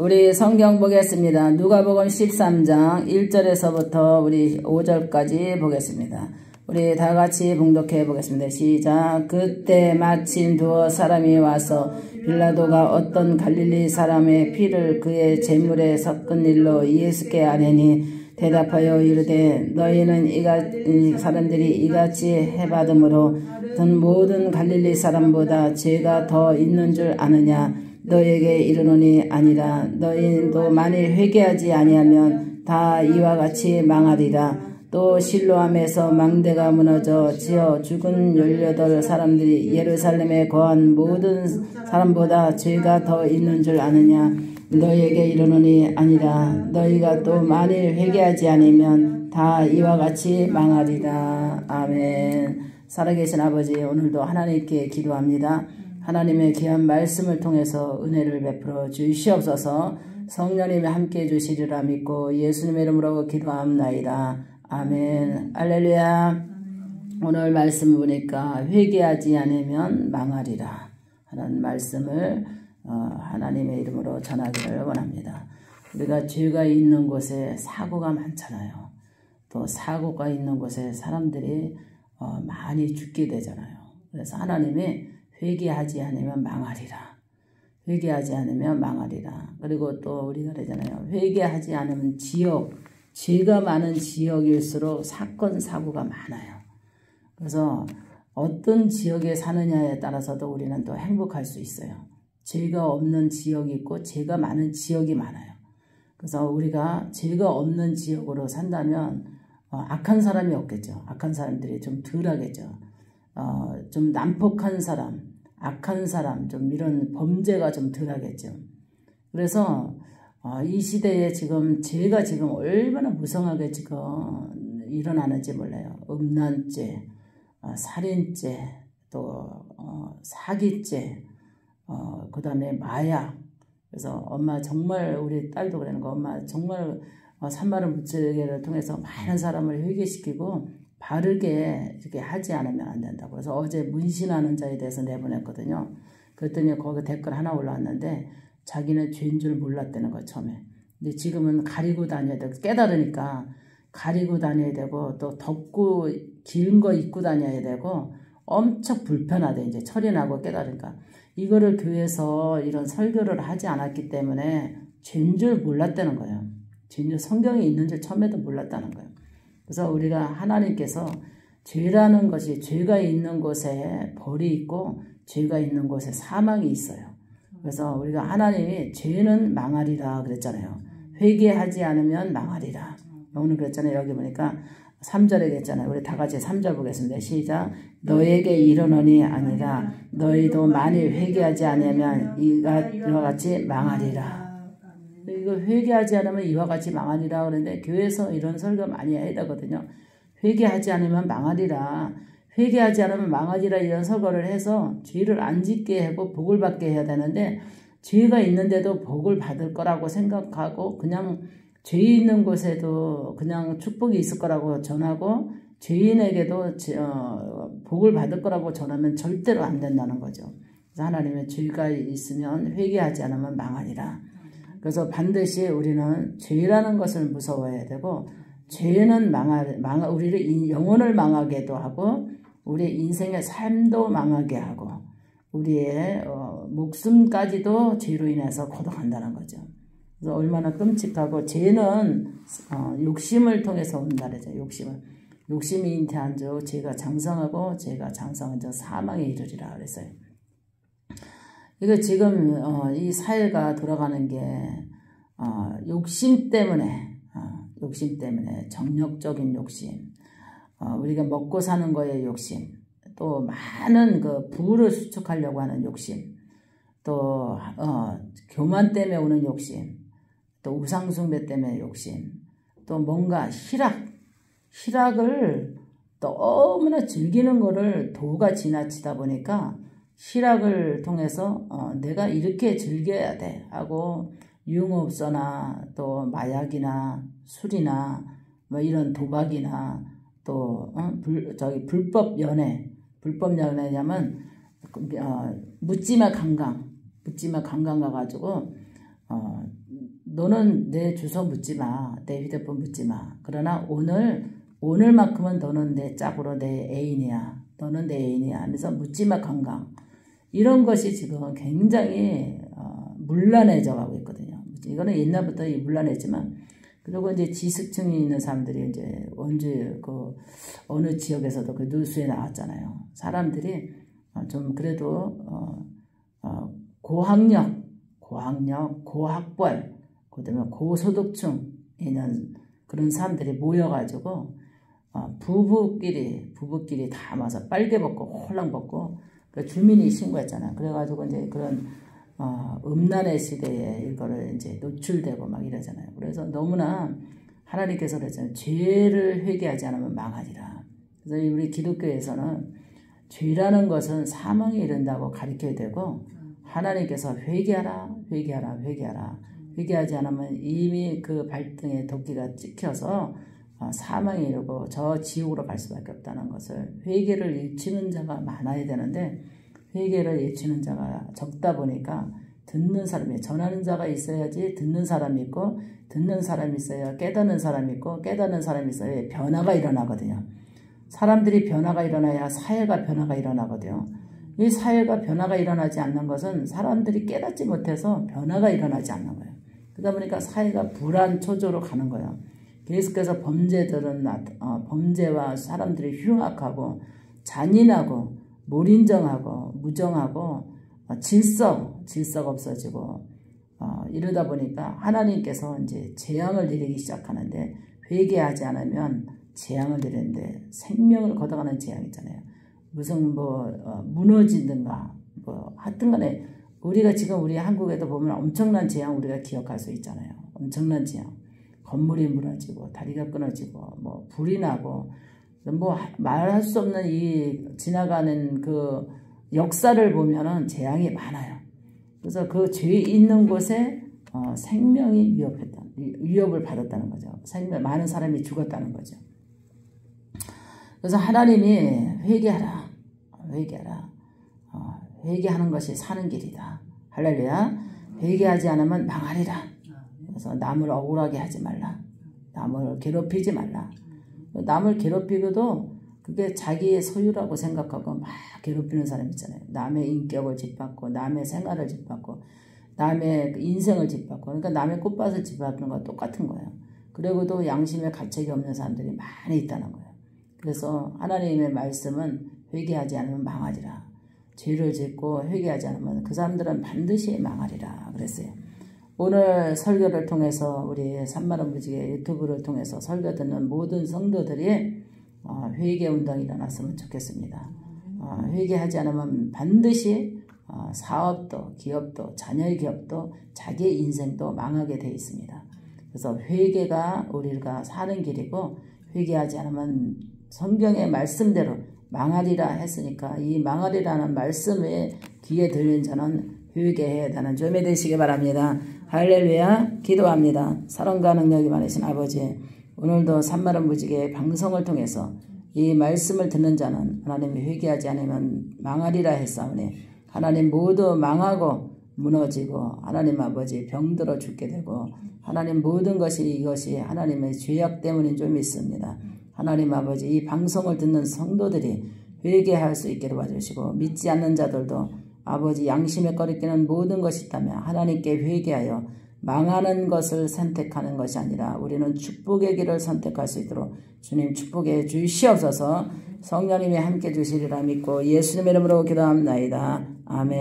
우리 성경 보겠습니다. 누가복음 13장 1절에서부터 우리 5절까지 보겠습니다. 우리 다 같이 봉독해 보겠습니다. 시작. 그때 마침 두어 사람이 와서 빌라도가 어떤 갈릴리 사람의 피를 그의 제물에 섞은 일로 예수께 아뢰니 대답하여 이르되 너희는 이 사람들이 이같이 해받음으로 모든 갈릴리 사람보다 죄가 더 있는 줄 아느냐. 너에게 이르노니 아니라 너희도 만일 회개하지 아니하면 다 이와 같이 망하리라. 또 실로암에서 망대가 무너져 지어 죽은 18 사람들이 예루살렘에 거한 모든 사람보다 죄가 더 있는 줄 아느냐. 너희에게 이르노니 아니라 너희가 또 만일 회개하지 않으면 다 이와 같이 망하리라. 아멘. 살아계신 아버지, 오늘도 하나님께 기도합니다. 하나님의 귀한 말씀을 통해서 은혜를 베풀어 주시옵소서. 성령님이 함께해 주시리라 믿고 예수님의 이름으로 기도합나이다. 아멘. 할렐루야. 오늘 말씀 보니까 회개하지 않으면 망하리라 하는 말씀을 하나님의 이름으로 전하기를 원합니다. 우리가 죄가 있는 곳에 사고가 많잖아요. 또 사고가 있는 곳에 사람들이 많이 죽게 되잖아요. 그래서 하나님이 회개하지 않으면 망하리라. 회개하지 않으면 망하리라. 그리고 또 우리가 그러잖아요. 회개하지 않으면 죄가 많은 지역일수록 사건 사고가 많아요. 그래서 어떤 지역에 사느냐에 따라서도 우리는 또 행복할 수 있어요. 죄가 없는 지역이 있고 죄가 많은 지역이 많아요. 그래서 우리가 죄가 없는 지역으로 산다면 악한 사람이 없겠죠. 악한 사람들이 좀 덜하겠죠. 좀 난폭한 사람, 악한 사람, 좀 이런 범죄가 좀 덜하겠죠. 그래서 이 시대에 지금 죄가 지금 얼마나 무성하게 지금 일어나는지 몰라요. 음란죄, 살인죄, 또 사기죄, 그 다음에 마약. 그래서 엄마 정말 우리 딸도 그러는 거, 엄마 정말 산마른 부채를 통해서 많은 사람을 회개시키고 바르게 이렇게 하지 않으면 안 된다고. 그래서 어제 문신하는 자에 대해서 내보냈거든요. 그랬더니 거기 댓글 하나 올라왔는데 자기는 죄인 줄 몰랐다는 거 처음에. 근데 지금은 가리고 다녀야 되고 깨달으니까 가리고 다녀야 되고 또 덥고 긴 거 입고 다녀야 되고 엄청 불편하대. 이제 철이 나고 깨달으니까. 이거를 교회에서 이런 설교를 하지 않았기 때문에 죄인 줄 몰랐다는 거예요. 죄인 줄 성경에 있는 줄 처음에도 몰랐다는 거예요. 그래서 우리가 하나님께서 죄라는 것이 죄가 있는 곳에 벌이 있고 죄가 있는 곳에 사망이 있어요. 그래서 우리가 하나님이 죄는 망하리라 그랬잖아요. 회개하지 않으면 망하리라. 오늘 그랬잖아요. 여기 보니까 3절에 그랬잖아요. 우리 다 같이 3절 보겠습니다. 시작. 너에게 이르노니 아니라 너희도 만일 회개하지 않으면 이와 같이 망하리라. 이거 회개하지 않으면 이와 같이 망하리라 그러는데 교회에서 이런 설교 많이 해야 되거든요. 회개하지 않으면 망하리라. 회개하지 않으면 망하리라 이런 설교를 해서 죄를 안 짓게 하고 복을 받게 해야 되는데 죄가 있는데도 복을 받을 거라고 생각하고 그냥 죄 있는 곳에도 그냥 축복이 있을 거라고 전하고 죄인에게도 복을 받을 거라고 전하면 절대로 안 된다는 거죠. 그래서 하나님의 죄가 있으면 회개하지 않으면 망하리라. 그래서 반드시 우리는 죄라는 것을 무서워해야 되고 죄는 우리를 영혼을 망하게도 하고 우리의 인생의 삶도 망하게 하고 우리의 목숨까지도 죄로 인해서 고독한다는 거죠. 그래서 얼마나 끔찍하고 죄는 욕심을 통해서 온다 그러죠. 욕심이 잉태한 즉 죄가 장성하고 죄가 장성한 즉 사망에 이르리라 그랬어요. 이거 지금 이 사회가 돌아가는 게 욕심 때문에 정력적인 욕심, 우리가 먹고 사는 거에 욕심, 또 많은 그 부를 수축하려고 하는 욕심, 또 교만 때문에 오는 욕심, 또 우상숭배 때문에 욕심, 또 뭔가 희락을 너무나 즐기는 거를 도가 지나치다 보니까 희락을 통해서 내가 이렇게 즐겨야 돼 하고 유흥업소나 또 마약이나 술이나 뭐 이런 도박이나 또 불법 연애냐면 묻지마 강강 가가지고 너는 내 주소 묻지 마. 내 휴대폰 묻지 마. 그러나 오늘만큼은 너는 내 짝으로 내 애인이야. 너는 내 애인이야. 하면서 묻지 마 건강. 이런 것이 지금 굉장히 문란해져 가고 있거든요. 이거는 옛날부터 문란했지만, 그리고 이제 지식층이 있는 사람들이 이제 원주 어느 지역에서도 그 뉴스에 나왔잖아요. 사람들이 좀 그래도 고학력, 고학벌, 그다음에 고소득층 있는 그런 사람들이 모여가지고 부부끼리 다 모아서 빨개 벗고 홀랑 벗고 그 주민이 신고했잖아요. 그래가지고 이제 그런 음란의 시대에 이거를 이제 노출되고 막 이러잖아요. 그래서 너무나 하나님께서 그랬잖아요. 죄를 회개하지 않으면 망하리라. 그래서 우리 기독교에서는 죄라는 것은 사망에 이른다고 가르쳐야 되고, 하나님께서 회개하라. 회개하지 않으면 이미 그 발등에 도끼가 찍혀서 사망에 이르고 저 지옥으로 갈 수밖에 없다는 것을, 회개를 일치는 자가 많아야 되는데 회개를 일치는 자가 적다 보니까 듣는 사람이, 전하는 자가 있어야지 듣는 사람이 있고, 듣는 사람이 있어야 깨닫는 사람이 있고, 깨닫는 사람이 있어야 변화가 일어나거든요. 사람들이 변화가 일어나야 사회가 변화가 일어나거든요. 이 사회가 변화가 일어나지 않는 것은 사람들이 깨닫지 못해서 변화가 일어나지 않는 거예요. 그러다 보니까 사회가 불안초조로 가는 거예요. 계속해서 범죄와 사람들이 흉악하고 잔인하고 몰인정하고 무정하고 질서가 없어지고 이러다 보니까 하나님께서 이제 재앙을 내리기 시작하는데, 회개하지 않으면 재앙을 내리는데, 생명을 걷어가는 재앙 있잖아요. 무슨 무너지든가 하여튼 간에 우리가 지금 우리 한국에도 보면 엄청난 재앙 우리가 기억할 수 있잖아요. 엄청난 재앙. 건물이 무너지고 다리가 끊어지고 불이 나고 말할 수 없는 이 지나가는 그 역사를 보면은 재앙이 많아요. 그래서 그 죄 있는 곳에 생명이 위협을 받았다는 거죠. 많은 사람이 죽었다는 거죠. 그래서 하나님이 회개하라. 회개하는 것이 사는 길이다. 할렐루야. 회개하지 않으면 망하리라. 그래서 남을 억울하게 하지 말라. 남을 괴롭히지 말라. 남을 괴롭히고도 그게 자기의 소유라고 생각하고 막 괴롭히는 사람 있잖아요. 남의 인격을 짓밟고, 남의 생활을 짓밟고, 남의 인생을 짓밟고, 그러니까 남의 꽃밭을 짓밟는 거 똑같은 거예요. 그리고도 양심에 가책이 없는 사람들이 많이 있다는 거예요. 그래서 하나님의 말씀은 회개하지 않으면 망하리라. 죄를 짓고 회개하지 않으면 그 사람들은 반드시 망하리라 그랬어요. 오늘 설교를 통해서 우리 산마른 무지개 유튜브를 통해서 설교 듣는 모든 성도들이 회개 운동이 일어났으면 좋겠습니다. 회개하지 않으면 반드시 사업도, 기업도, 자녀의 기업도, 자기의 인생도 망하게 되어 있습니다. 그래서 회개가 우리가 사는 길이고, 회개하지 않으면 성경의 말씀대로 망하리라 했으니까 이 망하리라는 말씀에 귀에 들린 자는 회개해야 되는 좀이 되시기 바랍니다. 할렐루야. 기도합니다. 사랑과 능력이 많으신 아버지, 오늘도 산마른 무지개 방송을 통해서 이 말씀을 듣는 자는 하나님이 회개하지 않으면 망하리라 했사오니, 하나님 모두 망하고 무너지고 하나님 아버지 병들어 죽게 되고, 하나님 모든 것이 이것이 하나님의 죄악 때문인 줄 믿습니다. 하나님 아버지, 이 방송을 듣는 성도들이 회개할 수 있게 도와주시고, 믿지 않는 자들도 아버지 양심에 꺼리끼는 모든 것이 있다면 하나님께 회개하여 망하는 것을 선택하는 것이 아니라 우리는 축복의 길을 선택할 수 있도록 주님 축복해 주시옵소서. 성령님이 함께 주시리라 믿고 예수님의 이름으로 기도합나이다. 아멘.